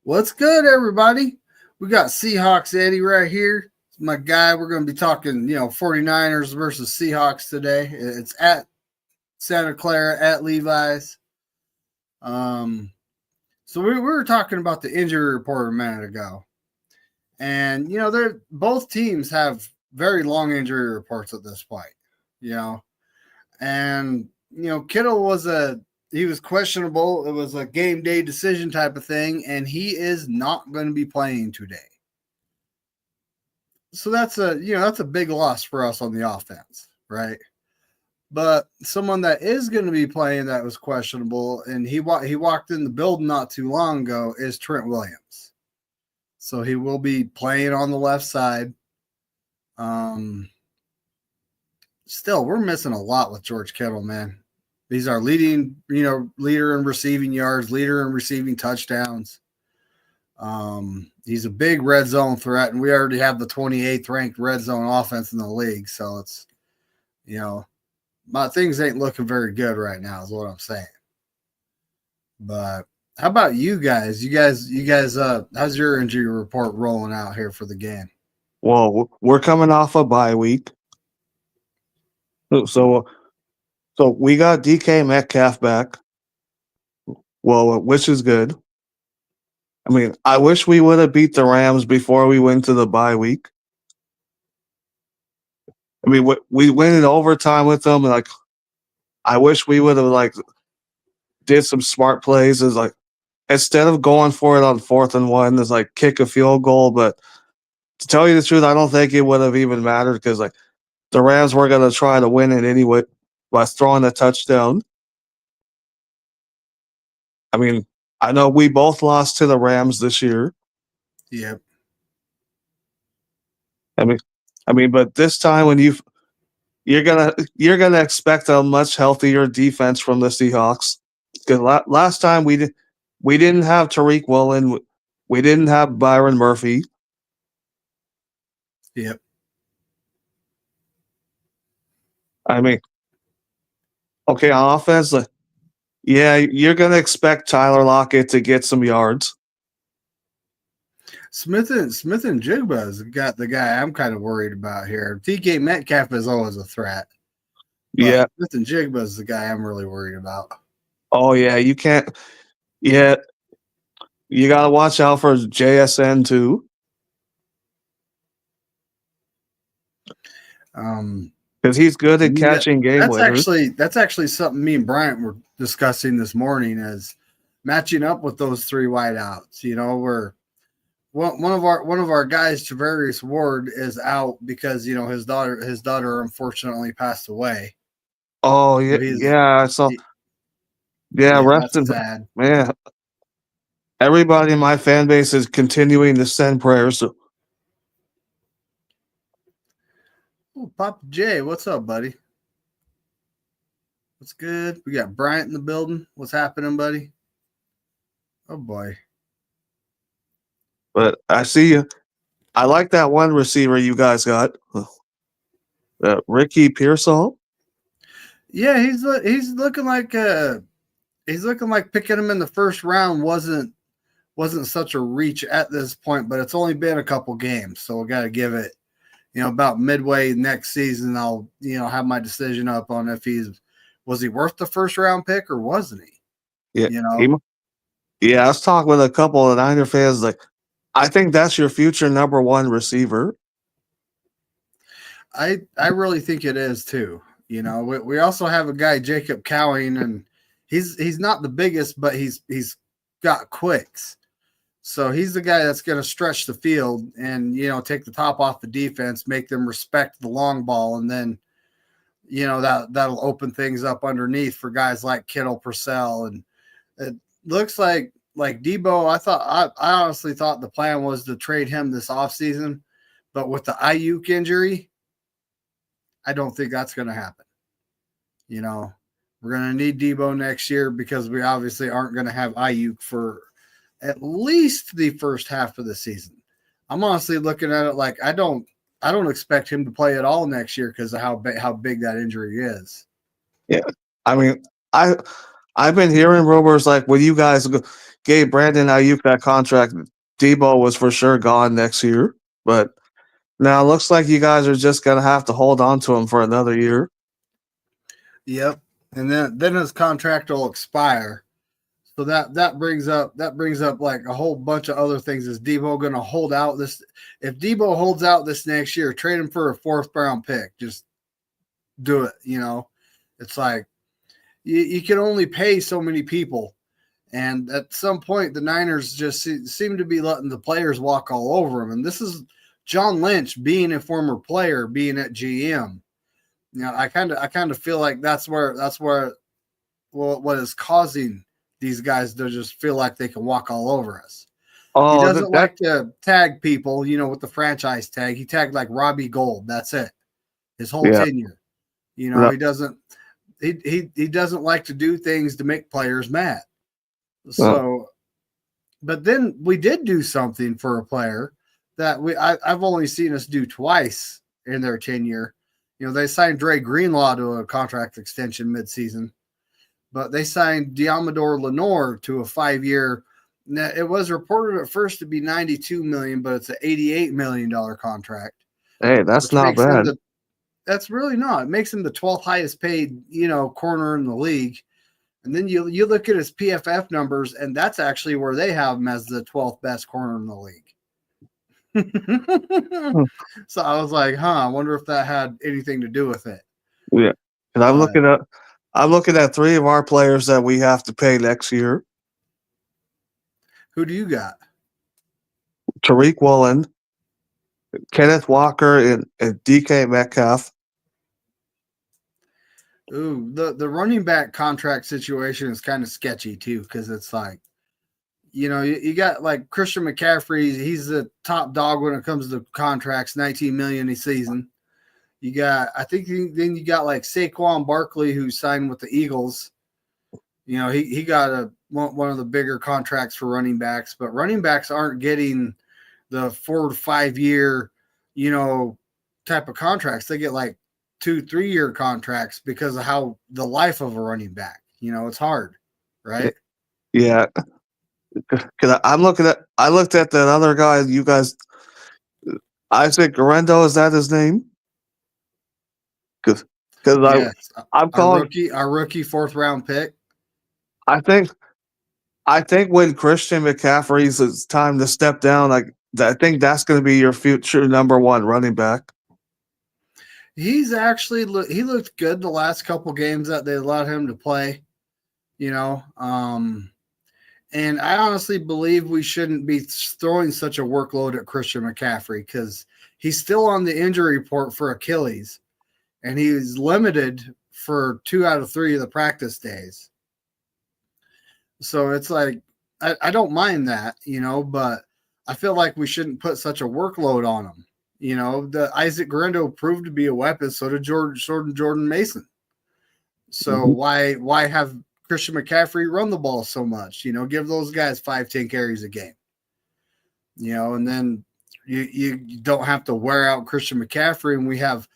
What's good, everybody? We got Seahawks Eddie right here. It's my guy. We're going to be talking, 49ers versus Seahawks today. It's at Santa Clara, at Levi's. Um, so we were talking about the injury report a minute ago. And, they're both teams have very long injury reports at this point, you know. And, Kittle he was questionable. It was a game day decision type of thing, and he is not going to be playing today. So that's a big loss for us on the offense, right? But someone that is going to be playing that was questionable, and he walked in the building not too long ago, is Trent Williams. So he will be playing on the left side. Still, we're missing a lot with George Kittle, man. He's our leader in receiving yards, leader in receiving touchdowns. He's a big red zone threat, and we already have the 28th ranked red zone offense in the league. So it's, my things ain't looking very good right now, is what I'm saying. But how about you guys? You guys, how's your injury report rolling out here for the game? Well, we're coming off a bye week. So we got DK Metcalf back. Well, which is good. I mean, I wish we would have beat the Rams before we went to the bye week. I mean, we went in overtime with them, and I wish we would have did some smart plays. Is instead of going for it on 4th and 1, is kick a field goal. But to tell you the truth, I don't think it would have even mattered because the Rams were going to try to win it anyway by throwing a touchdown. I mean, I know we both lost to the Rams this year. Yep. I mean, but this time when you're gonna expect a much healthier defense from the Seahawks. Because last time we didn't have Tariq Woolen, we didn't have Byron Murphy. Yep. I mean, okay, on offense, yeah, you're gonna expect Tyler Lockett to get some yards. Smith and Jigba is the guy I'm kind of worried about here. DK Metcalf is always a threat. Yeah. Smith and Jigba is the guy I'm really worried about. Oh yeah, you can't. Yeah, you gotta watch out for JSN too. Because he's good at catching game winners. That's actually something me and Bryant were discussing this morning, is matching up with those three wideouts. We're one of our guys, Travarius Ward, is out because his daughter unfortunately passed away. Oh yeah, so rest that's sad. Man, everybody in my fan base is continuing to send prayers. Oh, Papa J, what's up, buddy? What's good? We got Bryant in the building. What's happening, buddy? Oh boy. But I see you. I like that one receiver you guys got, Ricky Pearsall. Yeah, he's looking like picking him in the first round wasn't such a reach at this point, but it's only been a couple games, so we got to give it, about midway next season. I'll have my decision up on if was he worth the first round pick or wasn't he? Yeah, I was talking with a couple of Niner fans. I think that's your future number one receiver. I really think it is too. We also have a guy, Jacob Cowing, and he's not the biggest, but he's got quicks. So he's the guy that's going to stretch the field and, take the top off the defense, make them respect the long ball. And then, that'll open things up underneath for guys like Kittle, Purcell. And it looks like Debo, I honestly thought the plan was to trade him this offseason, but with the Ayuk injury, I don't think that's going to happen. We're going to need Debo next year because we obviously aren't going to have Ayuk for at least the first half of the season. I'm honestly looking at it like I don't expect him to play at all next year because of how big that injury is. Yeah, I mean, I've been hearing rumors like when you guys gave Brandon Ayuk that contract, Debo was for sure gone next year. But now it looks like you guys are just gonna have to hold on to him for another year. Yep. And then his contract will expire. So that brings up like a whole bunch of other things. Is Debo going to hold out this? If Debo holds out this next year, trade him for a 4th-round pick. Just do it. It's like you can only pay so many people, and at some point the Niners just seem to be letting the players walk all over them. And this is John Lynch being a former player, being at GM. I kind of feel like that's where what is causing these guys to just feel like they can walk all over us. He doesn't like to tag people, with the franchise tag. He tagged like Robbie Gould. That's it. His whole tenure. He doesn't he doesn't like to do things to make players mad. So, but then we did do something for a player that I've only seen us do twice in their tenure. They signed Dre Greenlaw to a contract extension midseason. But they signed Diamador Lenore to a 5-year. Now, it was reported at first to be $92 million, but it's an $88 million contract. Hey, that's not bad. That's really not. It makes him the 12th highest paid, corner in the league. And then you look at his PFF numbers, and that's actually where they have him as the 12th best corner in the league. So I was like, I wonder if that had anything to do with it. Yeah, and I'm looking at 3 of our players that we have to pay next year. Who do you got? Tariq Woolen, Kenneth Walker, and DK Metcalf. Ooh, the running back contract situation is kind of sketchy too, because it's like, you got like Christian McCaffrey. He's the top dog when it comes to contracts, $19 million a season. You got, then you got like Saquon Barkley, who signed with the Eagles. He got one of the bigger contracts for running backs, but running backs aren't getting the 4 to 5 year, type of contracts. They get like 2-3 year contracts because of how the life of a running back. It's hard, right? Yeah. Because I looked at that other guy. You guys, Isaac Garendo, is that his name? Because yes. I'm calling our rookie 4th-round pick. I think when Christian McCaffrey's it's time to step down, I think that's going to be your future number 1 running back. He's actually he looked good the last couple games that they allowed him to play. And I honestly believe we shouldn't be throwing such a workload at Christian McCaffrey because he's still on the injury report for Achilles, and he's limited for 2 out of 3 of the practice days. So it's like, I don't mind that, but I feel like we shouldn't put such a workload on him. The Isaac Garendo proved to be a weapon. So did Jordan Mason. So why have Christian McCaffrey run the ball so much? Give those guys 5-10 carries a game. And then you don't have to wear out Christian McCaffrey, and we have,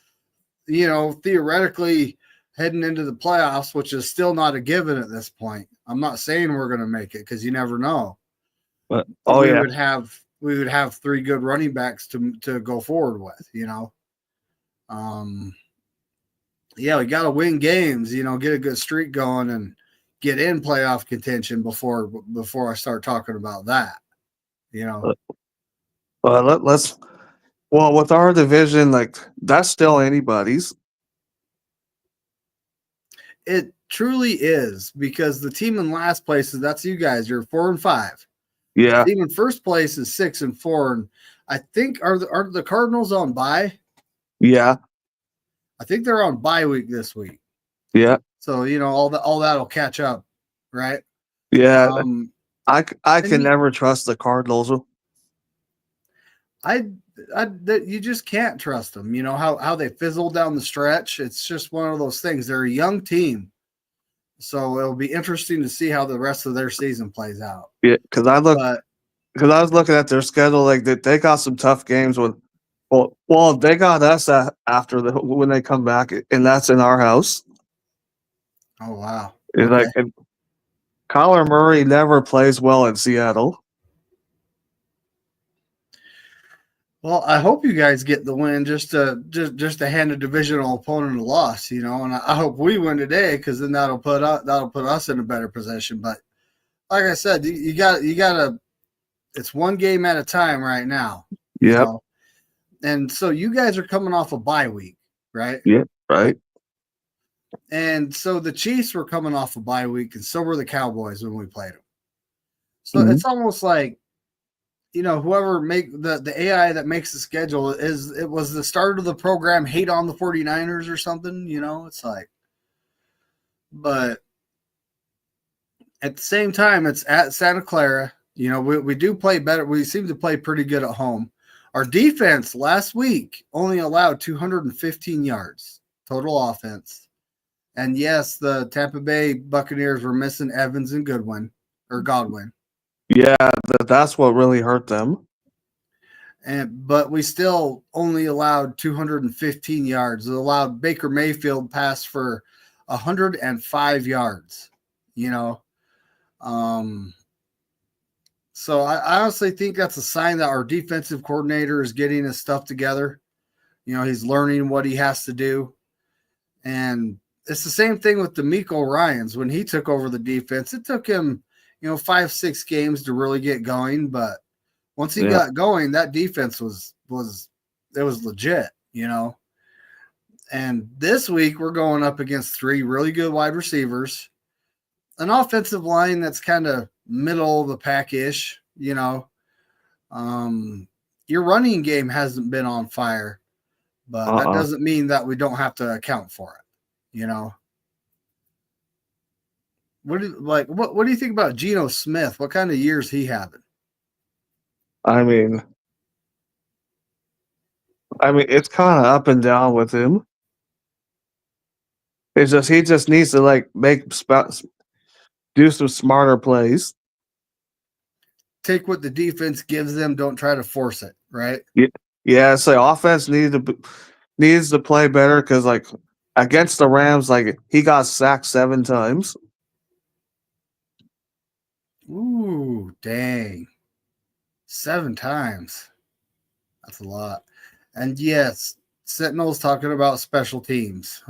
theoretically heading into the playoffs, which is still not a given at this point. I'm not saying we're going to make it because you never know. But we would have 3 good running backs to go forward with. We got to win games. Get a good streak going and get in playoff contention before I start talking about that. Well, with our division, like that's still anybody's. It truly is, because the team in last place that's you guys. You're 4-5. Yeah. The team in first place is 6-4, and I think are the Cardinals on bye? Yeah. I think they're on bye week this week. Yeah. So all that'll catch up, right? Yeah. I can never trust the Cardinals. You just can't trust them. How they fizzle down the stretch. It's just one of those things. They're a young team, so it'll be interesting to see how the rest of their season plays out. Yeah, because I was looking at their schedule. Like they got some tough games with. Well, they got us after when they come back, and that's in our house. Oh wow! Okay. Kyler Murray never plays well in Seattle. Well, I hope you guys get the win just to hand a divisional opponent a loss, and I hope we win today because then that'll put us in a better position. But like I said, you got to. It's one game at a time right now, Yep. And so you guys are coming off a bye week, right? Yep. Right. And so the Chiefs were coming off a bye week, and so were the Cowboys when we played them. So it's almost like, whoever make the AI that makes the schedule it was the start of the program, hate on the 49ers or something, it's like, but at the same time, it's at Santa Clara. We do play better. We seem to play pretty good at home. Our defense last week only allowed 215 yards total offense. And yes, the Tampa Bay Buccaneers were missing Evans and Godwin. Yeah, that's what really hurt them. But we still only allowed 215 yards. It allowed Baker Mayfield pass for 105 yards. So I honestly think that's a sign that our defensive coordinator is getting his stuff together. He's learning what he has to do. And it's the same thing with DeMeco Ryans. When he took over the defense, it took him, 5-6 games to really get going. But once he got going, that defense was legit, And this week we're going up against 3 really good wide receivers, an offensive line that's kind of middle of the pack-ish, Your running game hasn't been on fire, but that doesn't mean that we don't have to account for it, What do you think about Geno Smith? What kind of years he having? I mean, it's kind of up and down with him. It's just he just needs to do some smarter plays. Take what the defense gives them. Don't try to force it, right? Yeah. So offense needs to play better because against the Rams, he got sacked 7 times. Ooh, dang. 7 times. That's a lot. And yes, Sentinel's talking about special teams.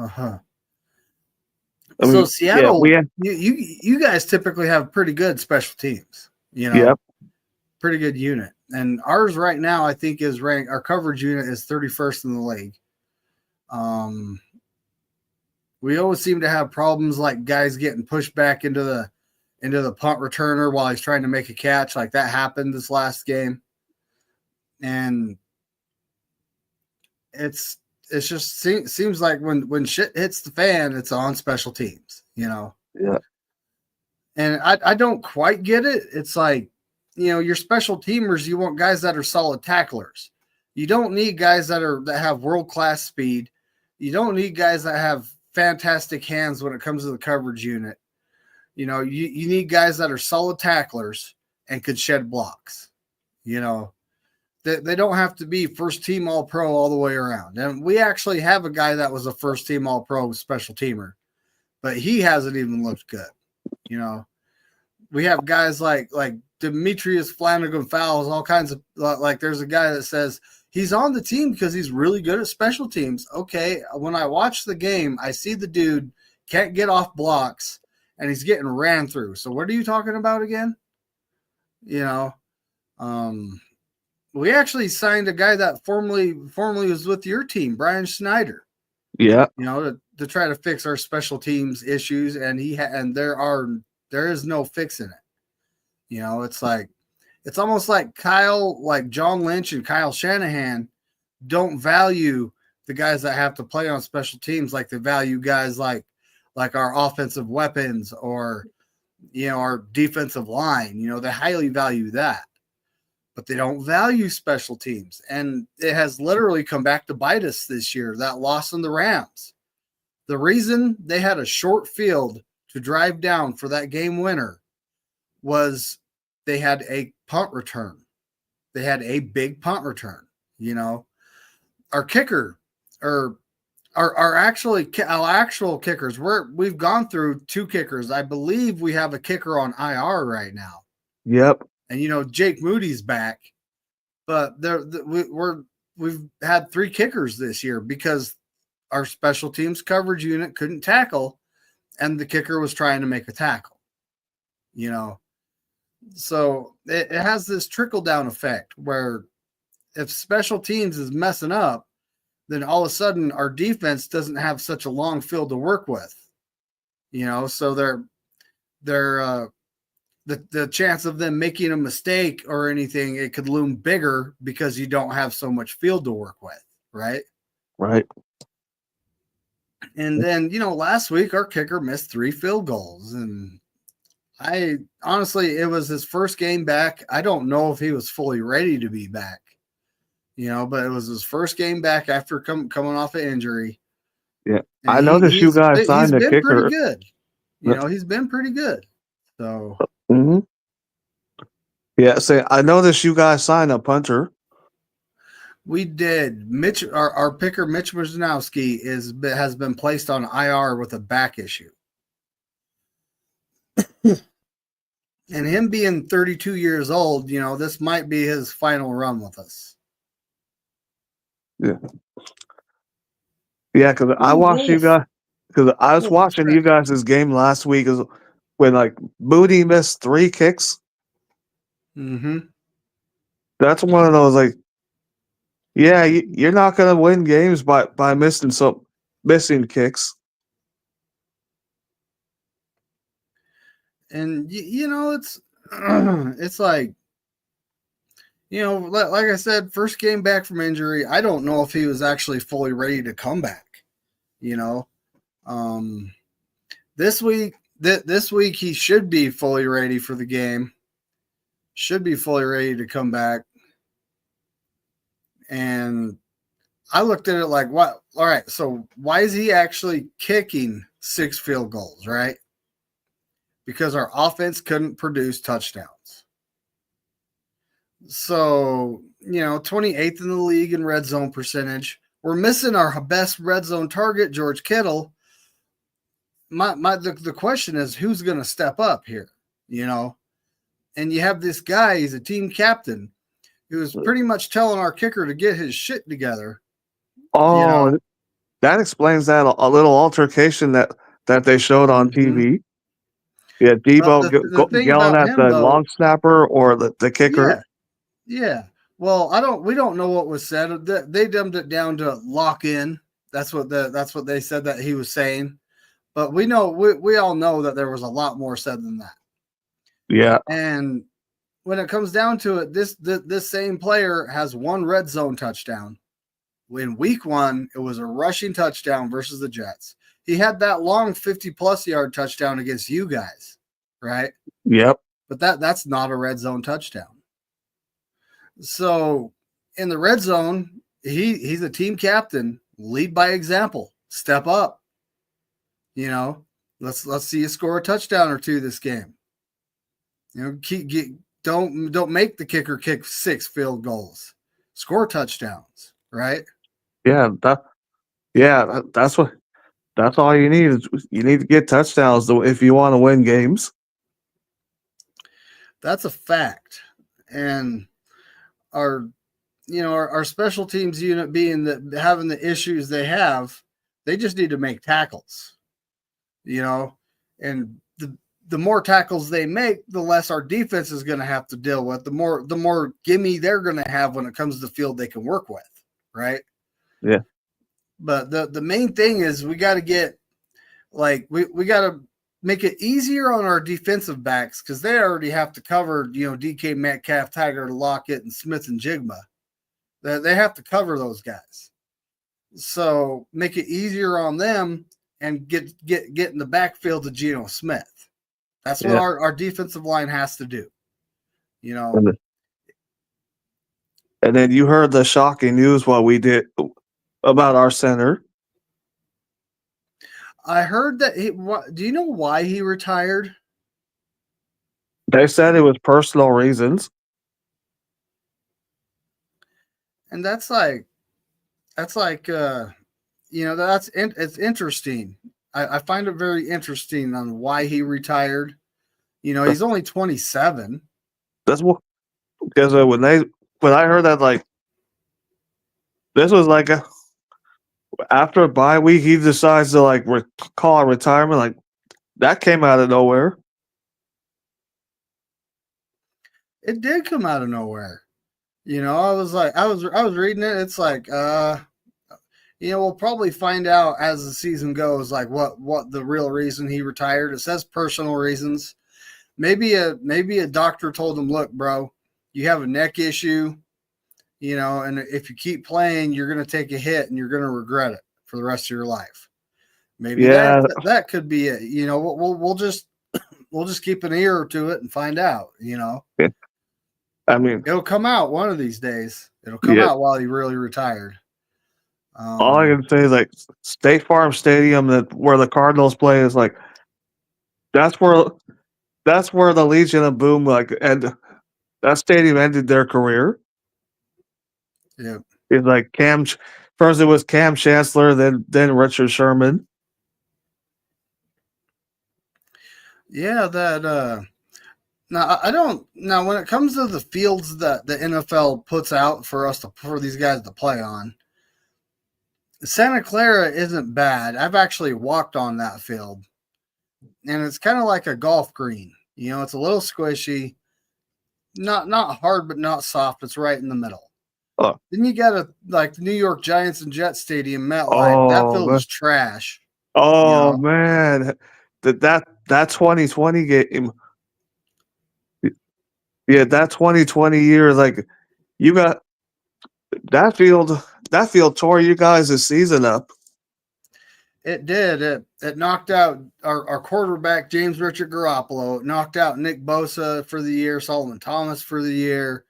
So Seattle, you guys typically have pretty good special teams, Yep. Pretty good unit. And ours right now, I think, is ranked. Our coverage unit is 31st in the league. We always seem to have problems like guys getting pushed back into the punt returner while he's trying to make a catch. Like that happened this last game. And it's just seems like when shit hits the fan, it's on special teams, Yeah. And I don't quite get it. It's like, your special teamers, you want guys that are solid tacklers. You don't need guys that have world-class speed. You don't need guys that have fantastic hands when it comes to the coverage unit. You need guys that are solid tacklers and could shed blocks. They don't have to be first team All-Pro all the way around. And we actually have a guy that was a first team All-Pro special teamer, but he hasn't even looked good. We have guys like Demetrius Flanagan-Fowles, all kinds of there's a guy that says he's on the team because he's really good at special teams. Okay, when I watch the game, I see the dude can't get off blocks and he's getting ran through. So what are you talking about again? We actually signed a guy that formerly was with your team, Brian Schneider. Yeah. To try to fix our special teams issues, and there is no fixing it. It's almost like John Lynch and Kyle Shanahan don't value the guys that have to play on special teams like they value guys like our offensive weapons or our defensive line. They highly value that. But they don't value special teams. And it has literally come back to bite us this year, that loss in the Rams. The reason they had a short field to drive down for that game winner was they had a punt return. They had a big punt return. Our kicker, or our actual kickers. We've gone through 2 kickers. I believe we have a kicker on IR right now. Yep. And Jake Moody's back, but we've had 3 kickers this year because our special teams coverage unit couldn't tackle, and the kicker was trying to make a tackle. So it has this trickle down effect where if special teams is messing up, then all of a sudden our defense doesn't have such a long field to work with. So the chance of them making a mistake or anything, it could loom bigger because you don't have so much field to work with, right? Right. And then, last week our kicker missed 3 field goals, and I honestly, it was his first game back. I don't know if he was fully ready to be back, but it was his first game back after coming off an injury. Yeah. And I noticed you guys signed a kicker. Pretty good. He's been pretty good. So. Mm-hmm. Yeah. I noticed you guys signed a punter. We did. Mitch, our picker, Mitch Wisnowski, has been placed on IR with a back issue. And him being 32 years old, this might be his final run with us. Yeah. Yeah, because I watched you guys. Because I was watching you guys' game last week when Moody missed 3 kicks. Mm-hmm. That's one of those yeah, you're not gonna win games by missing kicks. And it's it's like like I said, first game back from injury. I don't know if he was actually fully ready to come back. This week he should be fully ready for the game. Should be fully ready to come back. And I looked at it like, what? All right, so why is he actually kicking 6 field goals, right? Because our offense couldn't produce touchdowns. So, 28th in the league in red zone percentage. We're missing our best red zone target, George Kittle. The question is, who's going to step up here? And you have this guy, he's a team captain, who's pretty much telling our kicker to get his shit together. Oh, that explains that a little altercation that they showed on TV. Yeah, Debo yelling at the long snapper or the kicker. Yeah. Well, we don't know what was said. They dumbed it down to lock in. That's what they said that he was saying. But we all know that there was a lot more said than that. Yeah. And when it comes down to it, this same player has 1 red zone touchdown. In week 1, it was a rushing touchdown versus the Jets. He had that long 50-plus yard touchdown against you guys, right? Yep. But that's not a red zone touchdown. So in the red zone, he's a team captain. Lead by example. Step up. Let's see you score a touchdown or 2 this game. Don't make the kicker kick 6 field goals. Score touchdowns, right? Yeah, that's all you need is you need to get touchdowns if you want to win games. That's a fact. And our special teams unit being having the issues they have, they just need to make tackles. And the more tackles they make, the less our defense is going to have to deal with. The more gimme they're going to have when it comes to the field they can work with, right? Yeah. But the main thing is we got to get we got to make it easier on our defensive backs because they already have to cover DK Metcalf, Tiger Lockett, and Smith and Jigma. They have to cover those guys. So make it easier on them and get in the backfield to Geno Smith. That's what our defensive line has to do. And then you heard the shocking news what we did about our center. I heard that do you know why he retired? They said it was personal reasons. And that's like it's interesting. I find it very interesting on why he retired. He's only 27. That's what because when I heard that like this was like after a bye week he decides to like call a retirement like that came out of nowhere. It did come out of nowhere. I was like, I was reading it. It's like, we'll probably find out as the season goes, like what the real reason he retired. It says personal reasons. Maybe a doctor told him, look, bro, you have a neck issue, and if you keep playing, you're going to take a hit and you're going to regret it for the rest of your life. Maybe that could be it. We'll just keep an ear to it and find out. Yeah. I mean, it'll come out one of these days. It'll come out while he really retired. All I can say is like State Farm Stadium, where the Cardinals play, is like that's where the Legion of Boom and that stadium ended their career. Yeah, it's like first it was Cam Chancellor, then Richard Sherman. Yeah, that now I don't now when it comes to the fields that the NFL puts out for these guys to play on, Santa Clara isn't bad. I've actually walked on that field, and it's kind of like a golf green. It's a little squishy, not hard but not soft. It's right in the middle. Oh. Then you got like the New York Giants and Jets Stadium, MetLife. That field is trash. Oh man, that 2020 game. Yeah, that 2020 year, like you got that field tore you guys' season up. It did. It knocked out our quarterback, James Richard Garoppolo. It knocked out Nick Bosa for the year, Solomon Thomas for the year.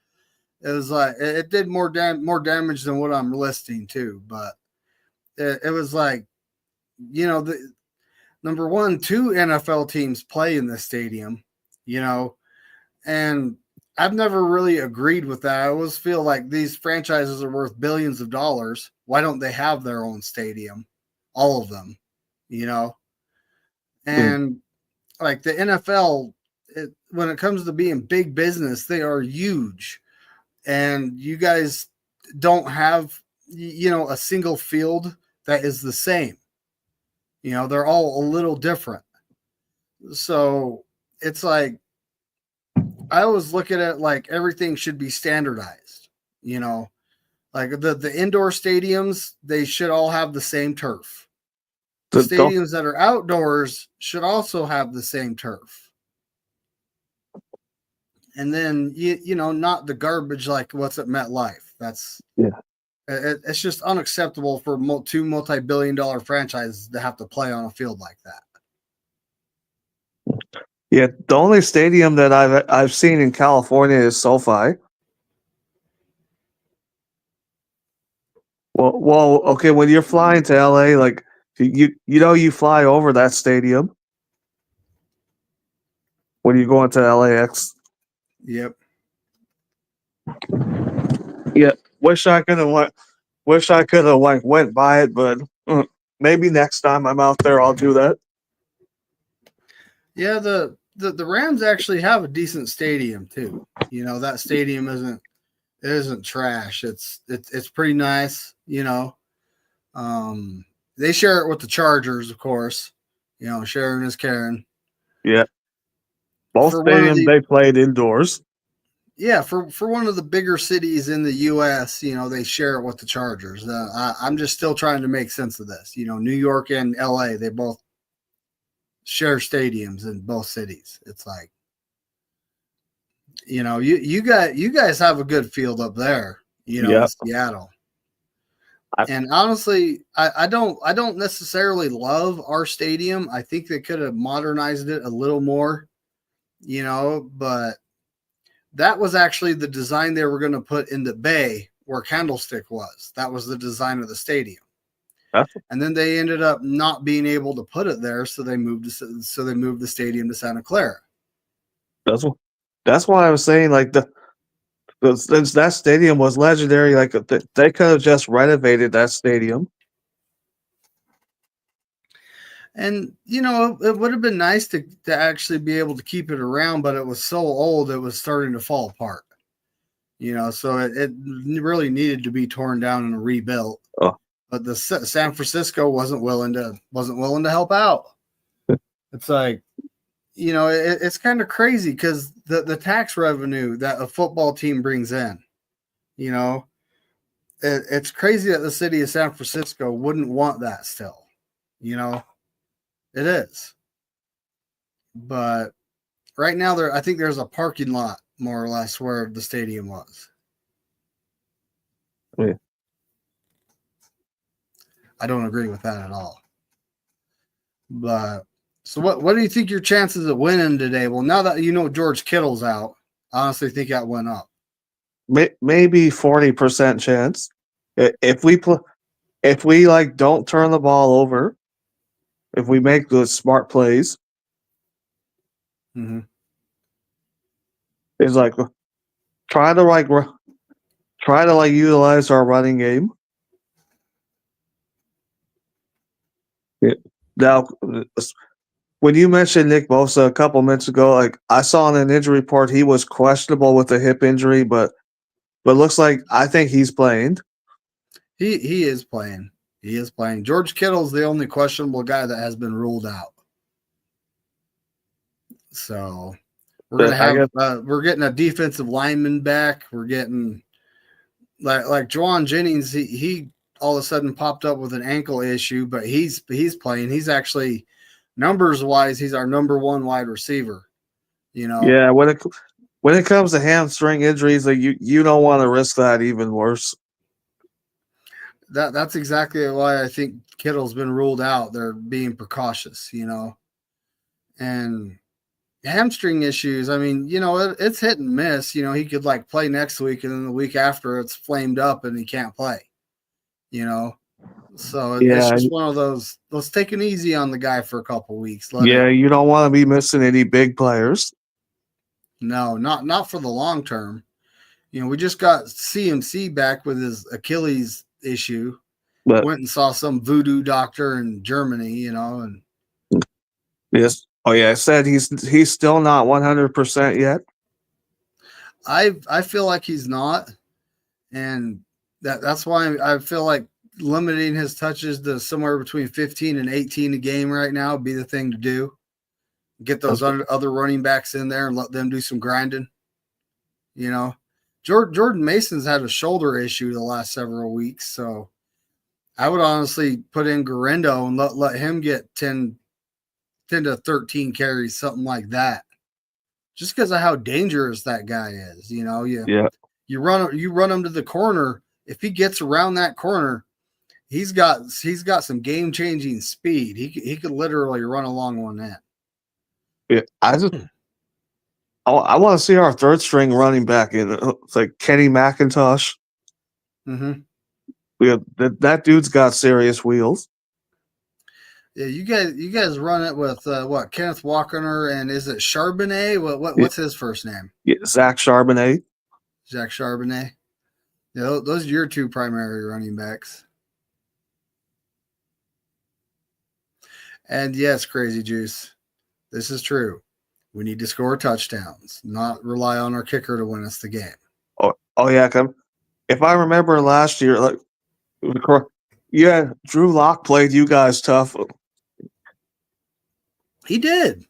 It was like it did more damage than what I'm listing too. But it was like, the number one, 2 NFL teams play in this stadium, and I've never really agreed with that. I always feel like these franchises are worth billions of dollars. Why don't they have their own stadium? All of them, and like the NFL, when it comes to being big business, they are huge, and you guys don't have, a single field that is the same. They're all a little different. So it's like, I always look at it like everything should be standardized, like the indoor stadiums, they should all have the same turf. The stadiums that are outdoors should also have the same turf. And then, not the garbage like what's at MetLife. It's just unacceptable for 2 multi-billion-dollar franchises to have to play on a field like that. Yeah, the only stadium that I've seen in California is SoFi. Well, okay. When you're flying to LA, like you fly over that stadium when you go into LAX. Yep. Yeah. Wish I could have went by it, but maybe next time I'm out there, I'll do that. Yeah, the Rams actually have a decent stadium too. That stadium isn't trash. It's pretty nice. They share it with the Chargers, of course. Sharing is caring. Yeah. Both stadiums they played indoors. Yeah, for one of the bigger cities in the U.S., they share it with the Chargers. I'm just still trying to make sense of this. New York and L.A., they both share stadiums in both cities. It's like, you guys have a good field up there, in Seattle. And honestly, I don't necessarily love our stadium. I think they could have modernized it a little more, but that was actually the design they were going to put in the bay where Candlestick was. That was the design of the stadium. And then they ended up not being able to put it there, so they moved the stadium to Santa Clara. That's why I was saying, like, since that stadium was legendary, like they could have just renovated that stadium. And it would have been nice to actually be able to keep it around, but it was so old it was starting to fall apart. So it really needed to be torn down and rebuilt. Oh. But the San Francisco wasn't willing to help out. It's like, it's kind of crazy because the tax revenue that a football team brings in, it's crazy that the city of San Francisco wouldn't want that still. It is. But right now, I think there's a parking lot more or less where the stadium was. Yeah. I don't agree with that at all. But so what do you think your chances of winning today? Well, now that George Kittle's out, I honestly think that went up. Maybe 40% chance. If we don't turn the ball over, if we make the smart plays, it's like try to utilize our running game. Now, when you mentioned Nick Bosa a couple minutes ago, I saw in an injury report he was questionable with a hip injury, but looks like I think he's playing. He is playing. He is playing. George Kittle's the only questionable guy that has been ruled out. So we're getting a defensive lineman back. We're getting like Juwan Jennings. He all of a sudden popped up with an ankle issue, but he's playing. He's actually numbers wise, he's our number one wide receiver. Yeah, when it comes to hamstring injuries, you don't want to risk that even worse. That's exactly why I think Kittle's been ruled out. They're being precautious, and hamstring issues. I mean, it's hit and miss. He could play next week, and then the week after it's flamed up and he can't play. So it's just one of those. Let's take it easy on the guy for a couple weeks. You don't want to be missing any big players. No, not for the long term. We just got CMC back with his Achilles issue. But went and saw some voodoo doctor in Germany, and yes. Oh yeah, I said he's still not 100% yet. I feel like he's not, and that's why I feel like limiting his touches to somewhere between 15 and 18 a game right now would be the thing to do. Get those other running backs in there and let them do some grinding. Jordan Mason's had a shoulder issue the last several weeks, so I would honestly put in Garendo and let him get 10 to 13 carries, something like that, just because of how dangerous that guy is. You run him to the corner. If he gets around that corner, he's got some game changing speed. He could literally run along one end. Yeah, I want to see our third string running back in. It's like Kenny McIntosh. Mm-hmm. That dude's got serious wheels. Yeah, you guys run it with Kenneth Walker, and is it Charbonnet? What's his first name? Yeah, Zach Charbonnet. Zach Charbonnet. Yeah, those are your two primary running backs. And yes, Crazy Juice, this is true. We need to score touchdowns, not rely on our kicker to win us the game. Oh yeah, if I remember last year, Drew Lock played you guys tough. He did.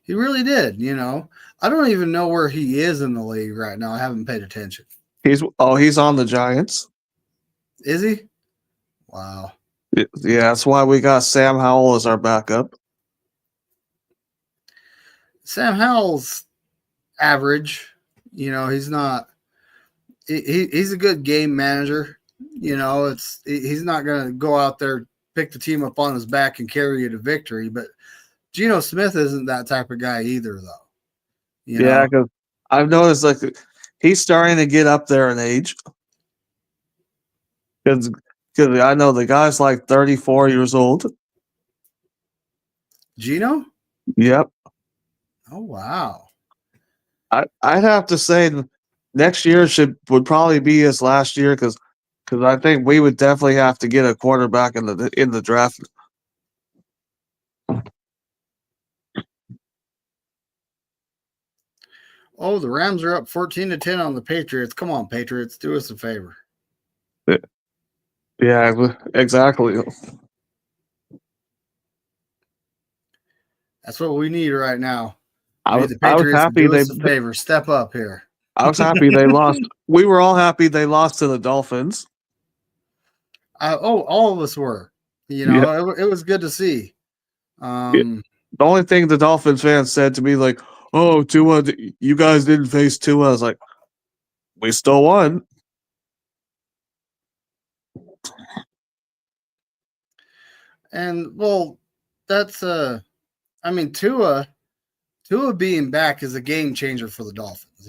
He really did. I don't even know where he is in the league right now. I haven't paid attention. He's on the Giants. Is he? Wow. Yeah, that's why we got Sam Howell as our backup. Sam Howell's average. He's not. He's a good game manager. He's not going to go out there, pick the team up on his back and carry you to victory. But Geno Smith isn't that type of guy either, though. Yeah, because I've noticed he's starting to get up there in age. Because I know the guy's 34 years old. Geno? Yep. Oh wow. I'd have to say next year would probably be his last year because I think we would definitely have to get a quarterback in the draft. Oh, the Rams are up 14-10 on the Patriots. Come on, Patriots, do us a favor. Yeah, exactly. That's what we need right now. I, We need the I was Patriots to happy do they us a favor. Step up here. I was happy they lost. We were all happy they lost to the Dolphins. All of us were. Yeah. It was good to see. The only thing the Dolphins fans said to me, like, "Oh, Tua, you guys didn't face Tua." I was like, "We still won." And well, that's I mean, Tua being back is a game changer for the Dolphins,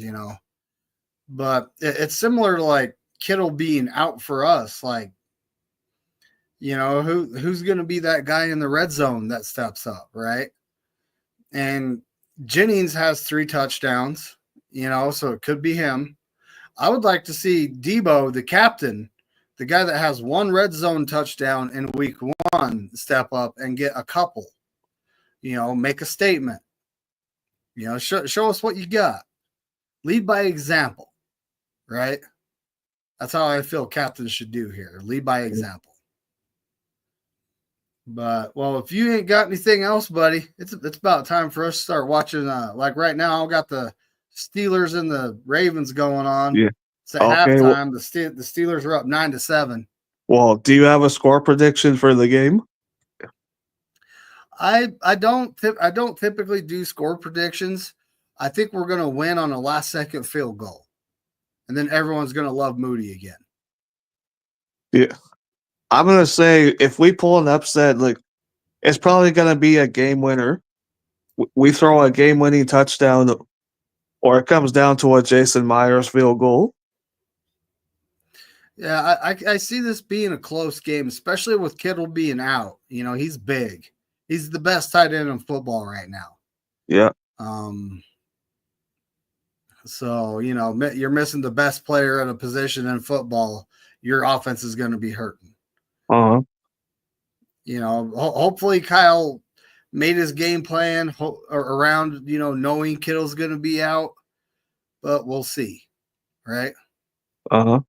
But it's similar to like Kittle being out for us. Like, who's going to be that guy in the red zone that steps up, right? And Jennings has 3 touchdowns, so it could be him. I would like to see Debo, the captain, the guy that has 1 red zone touchdown in week 1, step up and get a couple. Make a statement. Show us what you got. Lead by example, right? That's how I feel captains should do here. Lead by example. But, well, if you ain't got anything else, buddy, it's about time for us to start watching. Like right now, I've got the Steelers and the Ravens going on. Yeah. It's at halftime. The Steelers are up 9-7. Well, do you have a score prediction for the game? I don't typically do score predictions. I think we're going to win on a last-second field goal, and then everyone's going to love Moody again. Yeah. I'm going to say if we pull an upset, like it's probably going to be a game winner. We throw a game-winning touchdown, or it comes down to a Jason Myers field goal. Yeah, I see this being a close game, especially with Kittle being out. He's big. He's the best tight end in football right now. Yeah. So, you're missing the best player at a position in football. Your offense is going to be hurting. Hopefully Kyle made his game plan around, knowing Kittle's going to be out, but we'll see. Right. All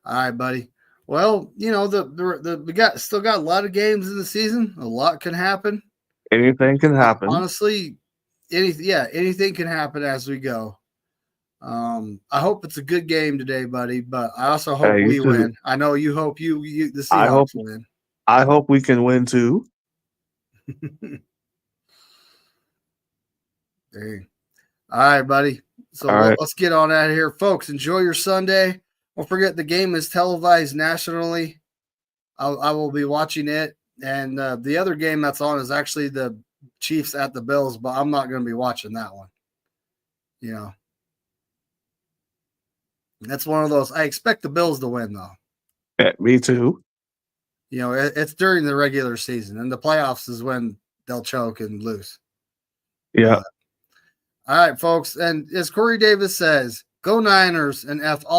right, buddy. Well, we still got a lot of games in the season. A lot can happen. Anything can happen. Honestly, anything can happen as we go. I hope it's a good game today, buddy. But I also hope we win. I know you hope the Seahawks win. I hope we can win too. Dang. All right, buddy. So let's get on out of here, folks. Enjoy your Sunday. Don't forget the game is televised nationally. I will be watching it. And the other game that's on is actually the Chiefs at the Bills, but I'm not going to be watching that one. That's one of those. I expect the Bills to win, though. Yeah, me too. It's during the regular season, and the playoffs is when they'll choke and lose. Yeah. All right, folks. And as Corey Davis says, go Niners and F all.